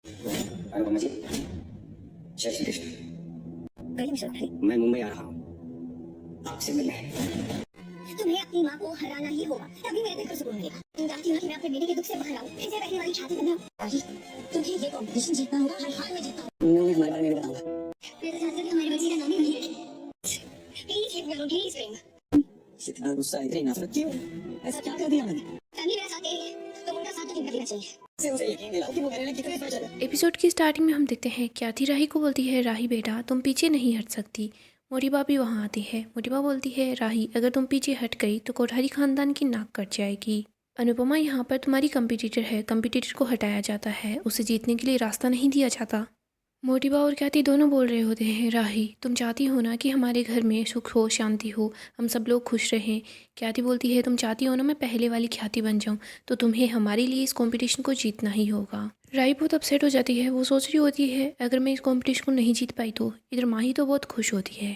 अनुपमा जी, जय श्री कृष्ण। मैं मुंबई आ रहा हूँ आपसे मिलने। तुम्हें अपनी माँ को हराना ही होगा, तभी मेरे दिल को सुकून मिलेगा। तुम चाहती हो कि मैं अपने बेटे के दुख से बाहर आऊँ, फिर से पहले वाली छाती बनाऊँ। ताकि तुम्हें ये कॉम्पिटिशन जीतना होगा, हर हाल में जीतना होगा। मैं हमारे बारे में बताऊंगा। मैं तो चाहती हूँ कि हमारे बच्चे का नाम ही नहीं है। प्लीज हिट मी, प्लीज प्रेम। इतना गुस्सा, इतनी नफरत क्यों? ऐसा क्या कर दिया मैंने? फैमिली मेरा साथ दे रही है, तो उनका साथ तो नहीं करना चाहिए। उसे यकीन दिलाओ कि वो मेरे लिए कितने स्पेशल है। एपिसोड की स्टार्टिंग में हम देखते हैं ख्याति राही को बोलती है, राही बेटा तुम पीछे नहीं हट सकती। मोटिबा भी वहाँ आती है। मोटिबा बोलती है, राही अगर तुम पीछे हट गई तो कोठारी खानदान की नाक कट जाएगी। अनुपमा यहाँ पर तुम्हारी कंपटीटर है, कंपटीटर को हटाया जाता है, उसे जीतने के लिए रास्ता नहीं दिया जाता। मोटिबा और ख्याति दोनों बोल रहे होते हैं, राही तुम चाहती हो ना कि हमारे घर में सुख हो, शांति हो, हम सब लोग खुश रहें। ख्याति बोलती है, तुम चाहती हो ना मैं पहले वाली ख्याति बन जाऊं, तो तुम्हें हमारे लिए इस कंपटीशन को जीतना ही होगा। राही बहुत अपसेट हो जाती है। वो सोच रही होती है अगर मैं इस कंपटीशन को नहीं जीत पाई तो। इधर माही तो बहुत खुश होती है।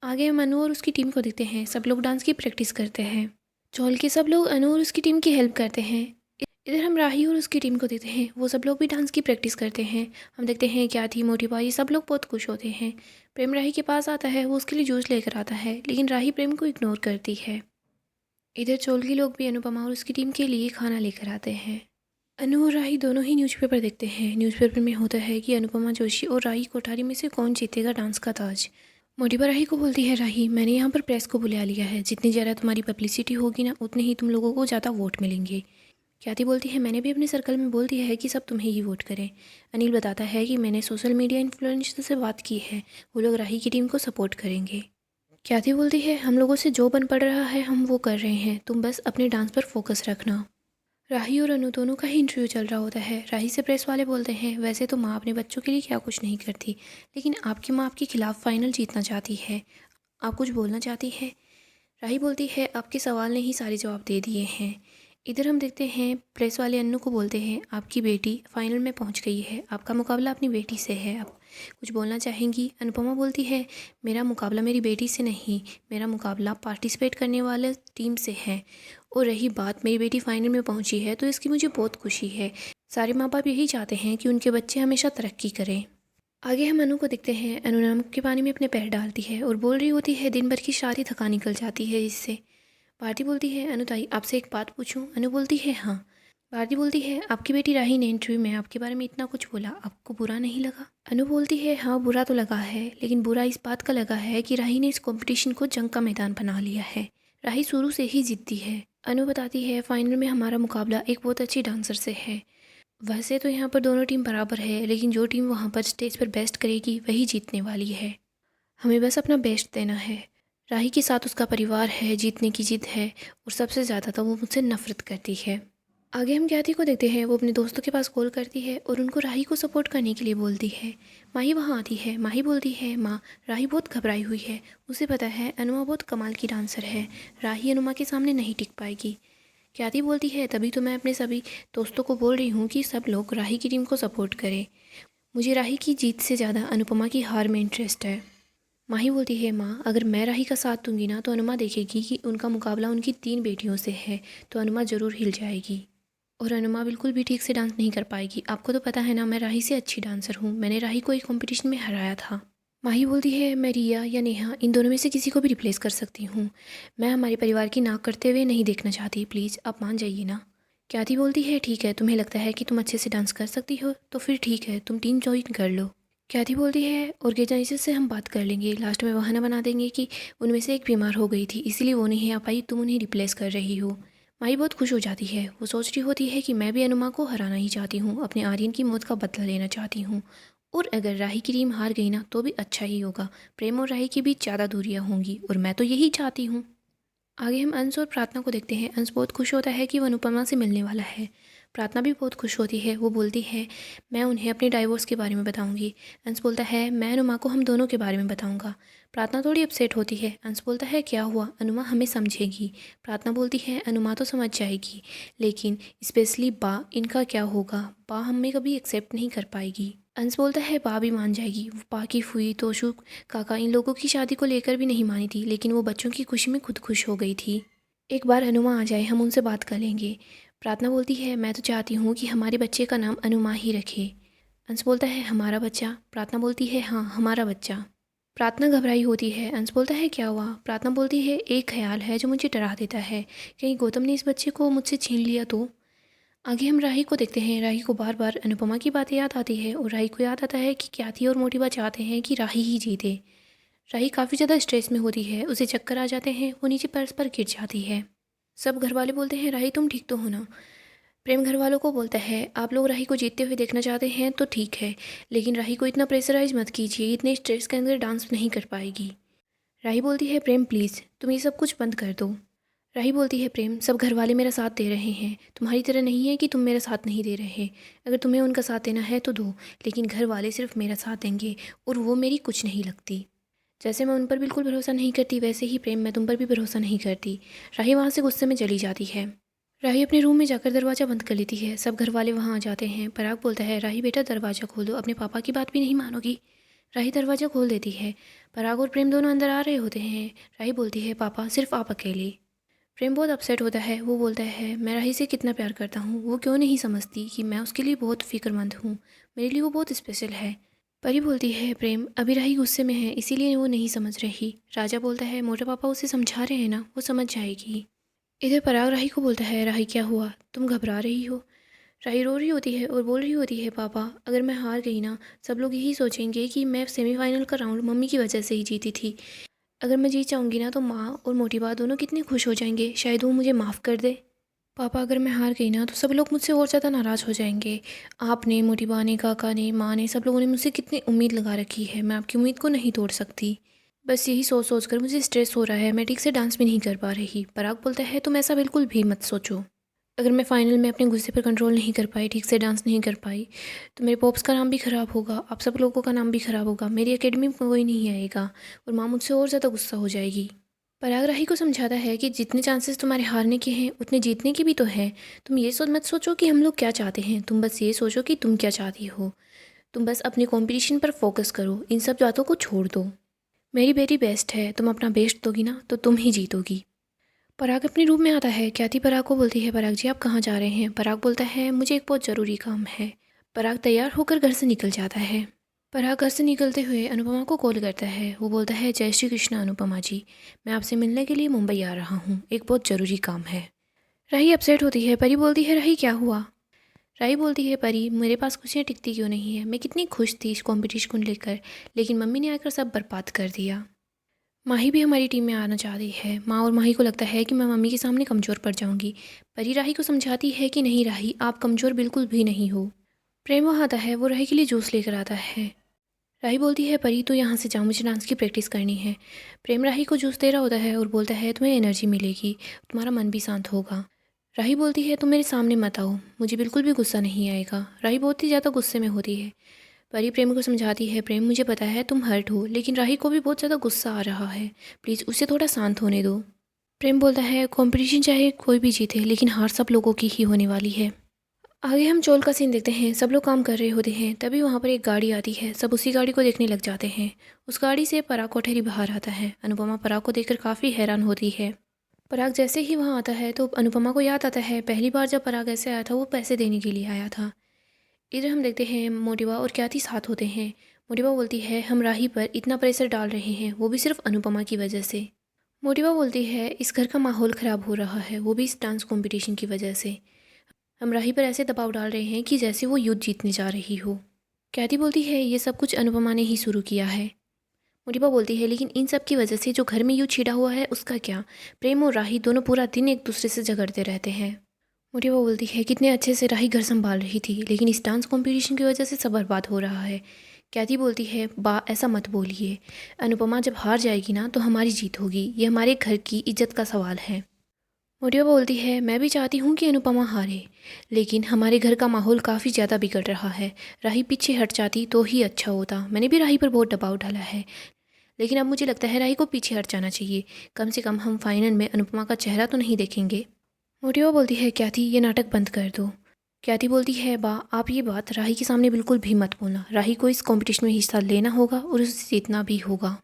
आगे हम अनु और उसकी टीम को देखते हैं। सब लोग डांस की प्रैक्टिस करते हैं। चौल के सब लोग अनु और उसकी टीम की हेल्प करते हैं। इधर हम राही और उसकी टीम को देखते हैं। वो सब लोग भी डांस की प्रैक्टिस करते हैं। हम देखते हैं क्या थी मोटिबा, ये सब लोग बहुत खुश होते हैं। प्रेम राही के पास आता है, वो उसके लिए जूस लेकर आता है, लेकिन राही प्रेम को इग्नोर करती है। इधर चोलकी लोग भी अनुपमा और उसकी टीम के लिए खाना लेकर आते हैं। अनु और राही दोनों ही न्यूज़पेपर देखते हैं। न्यूज़पेपर में होता है कि अनुपमा जोशी और राही कोठारी में से कौन जीतेगा डांस का ताज। मोटिबा राही को बोलती है, राही मैंने यहाँ पर प्रेस को बुला लिया है, जितनी ज़्यादा तुम्हारी पब्लिसिटी होगी ना उतने ही तुम लोगों को ज़्यादा वोट मिलेंगे। ख्याति बोलती है, मैंने भी अपने सर्कल में बोल दिया है कि सब तुम्हें ही वोट करें। अनिल बताता है कि मैंने सोशल मीडिया इन्फ्लुएंसर से बात की है, वो लोग राही की टीम को सपोर्ट करेंगे। ख्याति बोलती है, हम लोगों से जो बन पड़ रहा है हम वो कर रहे हैं, तुम बस अपने डांस पर फोकस रखना। राही और अनु दोनों का ही इंटरव्यू चल रहा होता है। राही से प्रेस वाले बोलते हैं, वैसे तो माँ अपने बच्चों के लिए क्या कुछ नहीं करती, लेकिन आपकी माँ आपके खिलाफ फाइनल जीतना चाहती है, आप कुछ बोलना चाहती है। राही बोलती है, आपके सवाल ने ही सारे जवाब दे दिए हैं। इधर हम देखते हैं प्रेस वाले अन्नू को बोलते हैं, आपकी बेटी फाइनल में पहुंच गई है, आपका मुकाबला अपनी बेटी से है, आप कुछ बोलना चाहेंगी। अनुपमा बोलती है, मेरा मुकाबला मेरी बेटी से नहीं, मेरा मुकाबला पार्टिसिपेट करने वाले टीम से है, और रही बात मेरी बेटी फाइनल में पहुंची है तो इसकी मुझे बहुत खुशी है। सारे माँ बाप यही चाहते हैं कि उनके बच्चे हमेशा तरक्की करें। आगे हम अनु को देखते हैं। अनु नमक के पानी में अपने पैर डालती है और बोल रही होती है, दिन भर की सारी थकान निकल जाती है इससे। भारती बोलती है, अनु ताई आपसे एक बात पूछूं। अनु बोलती है, हाँ। भारती बोलती है, आपकी बेटी राही ने इंटरव्यू में आपके बारे में इतना कुछ बोला, आपको बुरा नहीं लगा? अनु बोलती है, हाँ बुरा तो लगा है, लेकिन बुरा इस बात का लगा है कि राही ने इस कंपटीशन को जंग का मैदान बना लिया है। राही शुरू से ही जिद्दी है। अनु बताती है, फाइनल में हमारा मुकाबला एक बहुत अच्छी डांसर से है। वैसे तो यहाँ पर दोनों टीम बराबर है, लेकिन जो टीम वहाँ पर स्टेज पर बेस्ट करेगी वही जीतने वाली है। हमें बस अपना बेस्ट देना है। राही के साथ उसका परिवार है, जीतने की जिद है, और सबसे ज़्यादा तो वो मुझसे नफरत करती है। आगे हम ख्याति को देखते हैं। वो अपने दोस्तों के पास कॉल करती है और उनको राही को सपोर्ट करने के लिए बोलती है। माही वहाँ आती है। माही बोलती है, माँ राही बहुत घबराई हुई है, उसे पता है अनुमा बहुत कमाल की डांसर है, राही अनुमा के सामने नहीं टिक पाएगी। ख्याति बोलती है, तभी तो मैं अपने सभी दोस्तों को बोल रही हूँ कि सब लोग राही की टीम को सपोर्ट करें। मुझे राही की जीत से ज़्यादा अनुपमा की हार में इंटरेस्ट है। माही बोलती है, माँ अगर मैं राही का साथ दूंगी ना तो अनुमा देखेगी कि उनका मुकाबला उनकी 3 बेटियों से है, तो अनुमा ज़रूर हिल जाएगी, और अनुमा बिल्कुल भी ठीक से डांस नहीं कर पाएगी। आपको तो पता है ना मैं राही से अच्छी डांसर हूँ, मैंने राही को एक कॉम्पिटिशन में हराया था। माही बोलती है, मैं रिया या नेहा इन दोनों में से किसी को भी रिप्लेस कर सकती हूँ। मैं हमारे परिवार की नाक करते हुए नहीं देखना चाहती, प्लीज़ आप मान जाइए ना। ख्याति बोलती है, ठीक है तुम्हें लगता है कि तुम अच्छे से डांस कर सकती हो तो फिर ठीक है, तुम टीम ज्वाइन कर लो। ख्याति बोलती है, ऑर्गेनाइजर से हम बात कर लेंगे, लास्ट में बहाना बना देंगे कि उनमें से एक बीमार हो गई थी इसीलिए वो नहीं आ पाई, तुम उन्हें रिप्लेस कर रही हो। माही बहुत खुश हो जाती है। वो सोच रही होती है कि मैं भी अनुमा को हराना ही चाहती हूँ, अपने आर्यन की मौत का बदला लेना चाहती हूँ, और अगर राही की टीम हार गई ना तो भी अच्छा ही होगा, प्रेम और राही के बीच ज़्यादा दूरियाँ होंगी, और मैं तो यही चाहती हूँ। आगे हम अंश और प्रार्थना को देखते हैं। अंश बहुत खुश होता है कि वो अनुपमा से मिलने वाला है। प्रार्थना भी बहुत खुश होती है। वो बोलती है, मैं उन्हें अपने डाइवोर्स के बारे में बताऊंगी। अंश बोलता है, मैं अनुमा को हम दोनों के बारे में बताऊंगा। प्रार्थना थोड़ी अपसेट होती है। अंश बोलता है, क्या हुआ? अनुमा हमें समझेगी। प्रार्थना बोलती है, अनुमा तो समझ जाएगी, लेकिन स्पेशली बा, इनका क्या होगा? बा हमें कभी एक्सेप्ट नहीं कर पाएगी। अंश बोलता है, बा भी मान जाएगी। वो बा की फूई तोशु काका इन लोगों की शादी को लेकर भी नहीं मानी थी, लेकिन वो बच्चों की खुशी में खुद खुश हो गई थी। एक बार अनुमा आ जाए हम उनसे बात कर लेंगे। प्रार्थना बोलती है, मैं तो चाहती हूँ कि हमारे बच्चे का नाम अनुमा ही रखे। अंश बोलता है हमारा बच्चा। प्रार्थना बोलती है हाँ हमारा बच्चा। प्रार्थना घबराई होती है। अंश बोलता है क्या हुआ? प्रार्थना बोलती है एक ख्याल है जो मुझे डरा देता है, कहीं गौतम ने इस बच्चे को मुझसे छीन लिया तो। आगे हम राही को देखते हैं। राही को बार बार अनुपमा की बातें याद आती है और राही को याद आता है कि ख्याति और मोटिवा चाहते हैं कि राही ही जीते। राही काफ़ी ज़्यादा स्ट्रेस में होती है, उसे चक्कर आ जाते हैं, वो नीचे फर्श पर गिर जाती है। सब घर वाले बोलते हैं राही तुम ठीक तो हो ना? प्रेम घर वालों को बोलता है आप लोग राही को जीतते हुए देखना चाहते हैं तो ठीक है, लेकिन राही को इतना प्रेशराइज मत कीजिए, इतने स्ट्रेस के अंदर डांस नहीं कर पाएगी। राही बोलती है प्रेम प्लीज़ तुम ये सब कुछ बंद कर दो। राही बोलती है प्रेम सब घर वाले मेरा साथ दे रहे हैं, तुम्हारी तरह नहीं है कि तुम मेरा साथ नहीं दे रहे। अगर तुम्हें उनका साथ देना है तो दो, लेकिन घर वाले सिर्फ मेरा साथ देंगे और वो मेरी कुछ नहीं लगती। जैसे मैं उन पर बिल्कुल भरोसा नहीं करती वैसे ही प्रेम मैं तुम पर भी भरोसा नहीं करती। राही वहाँ से गुस्से में चली जाती है। राही अपने रूम में जाकर दरवाज़ा बंद कर लेती है। सब घर वाले वहाँ आ जाते हैं। पराग बोलता है राही बेटा दरवाज़ा खोल दो, अपने पापा की बात भी नहीं मानोगी। राही दरवाज़ा खोल देती है। पराग और प्रेम दोनों अंदर आ रहे होते हैं। राही बोलती है पापा सिर्फ आप अकेले। प्रेम बहुत अपसेट होता है। वो बोलता है मैं राही से कितना प्यार करता हूँ, वो क्यों नहीं समझती कि मैं उसके लिए बहुत फ़िक्रमंद हूँ, मेरे लिए वो बहुत स्पेशल है। परी बोलती है प्रेम अभी राही गुस्से में है इसीलिए वो नहीं समझ रही। राजा बोलता है मोटे पापा उसे समझा रहे हैं ना, वो समझ जाएगी। इधर पराग राही को बोलता है राही क्या हुआ, तुम घबरा रही हो? राही रो रही होती है और बोल रही होती है पापा अगर मैं हार गई ना, सब लोग यही सोचेंगे कि मैं सेमीफाइनल का राउंड मम्मी की वजह से ही जीती थी। अगर मैं जीत जाऊंगी ना तो माँ और मोटी बा दोनों कितने खुश हो जाएंगे, शायद वो मुझे माफ़ कर दे। पापा अगर मैं हार गई ना तो सब लोग मुझसे और ज़्यादा नाराज़ हो जाएंगे। आपने, मोटी बा ने, काका ने, माँ ने, सब लोगों ने मुझसे कितनी उम्मीद लगा रखी है, मैं आपकी उम्मीद को नहीं तोड़ सकती। बस यही सोच सोच कर मुझे स्ट्रेस हो रहा है, मैं ठीक से डांस भी नहीं कर पा रही। पराग बोलता है तुम ऐसा बिल्कुल भी मत सोचो। अगर मैं फ़ाइनल में अपने गुस्से पर कंट्रोल नहीं कर पाई, ठीक से डांस नहीं कर पाई, तो मेरे पॉप्स का नाम भी ख़राब होगा, आप सब लोगों का नाम भी ख़राब होगा, मेरी एकेडमी में कोई नहीं आएगा और माँ मुझसे और ज़्यादा गुस्सा हो जाएगी। पराग राही को समझाता है कि जितने चांसेस तुम्हारे हारने के हैं उतने जीतने के भी तो हैं। तुम ये मत सोचो कि हम लोग क्या चाहते हैं, तुम बस ये सोचो कि तुम क्या चाहती हो। तुम बस अपने कंपटीशन पर फोकस करो, इन सब बातों को छोड़ दो। मेरी बेटी बेस्ट है, तुम अपना बेस्ट दोगी ना तो तुम ही जीतोगी। पराग अपने रूम में आता है। ख्याति पराग को बोलती है पराग जी आप कहाँ जा रहे हैं? पराग बोलता है मुझे एक बहुत ज़रूरी काम है। पराग तैयार होकर घर से निकल जाता है। पराग घर से निकलते हुए अनुपमा को कॉल करता है। वो बोलता है जय श्री कृष्ण अनुपमा जी, मैं आपसे मिलने के लिए मुंबई आ रहा हूँ, एक बहुत ज़रूरी काम है। राही अपसेट होती है। परी बोलती है राही क्या हुआ? राही बोलती है परी मेरे पास खुशियाँ टिकती क्यों नहीं है, मैं कितनी खुश थी इस कॉम्पिटिशन को लेकर, लेकिन मम्मी ने आकर सब बर्बाद कर दिया। माही भी हमारी टीम में आना चाह रही है। माँ और माही को लगता है कि मैं मम्मी के सामने कमज़ोर पड़ जाऊंगी। परी राही को समझाती है कि नहीं राही आप कमज़ोर बिल्कुल भी नहीं हो। प्रेम वहाँ आता है। वो राही के लिए जूस लेकर आता है। राही बोलती है परी तो यहाँ से जाओ, मुझे डांस की प्रैक्टिस करनी है। प्रेम राही को जूस दे रहा होता है और बोलता है तुम्हें एनर्जी मिलेगी, तुम्हारा मन भी शांत होगा। राही बोलती है तुम मेरे सामने मत आओ, मुझे बिल्कुल भी गुस्सा नहीं आएगा। राही बहुत ही ज़्यादा गुस्से में होती है। परी प्रेम को समझाती है प्रेम मुझे पता है तुम हर्ट हो, लेकिन राही को भी बहुत ज़्यादा गुस्सा आ रहा है, प्लीज़ उसे थोड़ा शांत होने दो। प्रेम बोलता है कंपटीशन चाहे कोई भी जीते लेकिन हार सब लोगों की ही होने वाली है। आगे हम चोल का सीन देखते हैं। सब लोग काम कर रहे होते हैं, तभी वहाँ पर एक गाड़ी आती है। सब उसी गाड़ी को देखने लग जाते हैं। उस गाड़ी से पराग कोठरी बाहर आता है। अनुपमा पराग को देखकर काफ़ी हैरान होती है। पराग जैसे ही वहाँ आता है तो अनुपमा को याद आता है पहली बार जब पराग ऐसे आया था वो पैसे देने के लिए आया था। इधर हम देखते हैं मोटिवा और ख्याति साथ होते हैं। मोटिवा बोलती है हम राही पर इतना प्रेशर डाल रहे हैं, वो भी सिर्फ अनुपमा की वजह से। मोटिवा बोलती है इस घर का माहौल ख़राब हो रहा है, वो भी इस डांस कंपटीशन की वजह से। हम राही पर ऐसे दबाव डाल रहे हैं कि जैसे वो युद्ध जीतने जा रही हो। ख्याति बोलती है ये सब कुछ अनुपमा ने ही शुरू किया है। मोटिवा बोलती है लेकिन इन सब की वजह से जो घर में युद्ध छिड़ा हुआ है उसका क्या? प्रेम और राही दोनों पूरा दिन एक दूसरे से झगड़ते रहते हैं। मोटिवा बोलती है कितने अच्छे से राही घर संभाल रही थी, लेकिन इस डांस कंपटीशन की वजह से सब बर्बाद हो रहा है। ख्याति बोलती है बा ऐसा मत बोलिए, अनुपमा जब हार जाएगी ना तो हमारी जीत होगी, ये हमारे घर की इज्जत का सवाल है। मोटिवा बोलती है मैं भी चाहती हूँ कि अनुपमा हारे, लेकिन हमारे घर का माहौल काफ़ी ज़्यादा बिगड़ रहा है, राही पीछे हट जाती तो ही अच्छा होता। मैंने भी राही पर बहुत दबाव डाला है, लेकिन अब मुझे लगता है राही को पीछे हट जाना चाहिए, कम से कम हम फाइनल में अनुपमा का चेहरा तो नहीं देखेंगे। मोटिवा बोलती है ख्याति ये नाटक बंद कर दो। ख्याति बोलती है बा आप ये बात राही के सामने बिल्कुल भी मत बोलना, राही को इस कंपटीशन में हिस्सा लेना होगा और उसे जीतना भी होगा।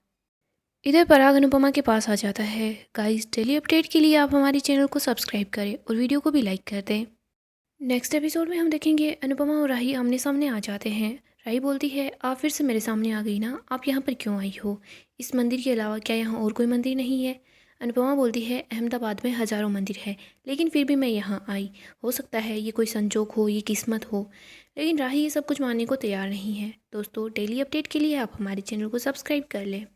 इधर पराग अनुपमा के पास आ जाता है। गाइस डेली अपडेट के लिए आप हमारे चैनल को सब्सक्राइब करें और वीडियो को भी लाइक कर दें। नेक्स्ट एपिसोड में हम देखेंगे अनुपमा और राही आमने सामने आ जाते हैं। राही बोलती है आप फिर से मेरे सामने आ गई ना, आप यहाँ पर क्यों आई हो? इस मंदिर के अलावा क्या यहाँ और कोई मंदिर नहीं है? अनुपमा बोलती है अहमदाबाद में हज़ारों मंदिर है, लेकिन फिर भी मैं यहाँ आई। हो सकता है ये कोई संजोग हो, ये किस्मत हो। लेकिन राही ये सब कुछ मानने को तैयार नहीं है। दोस्तों, डेली अपडेट के लिए आप हमारे चैनल को सब्सक्राइब कर लें।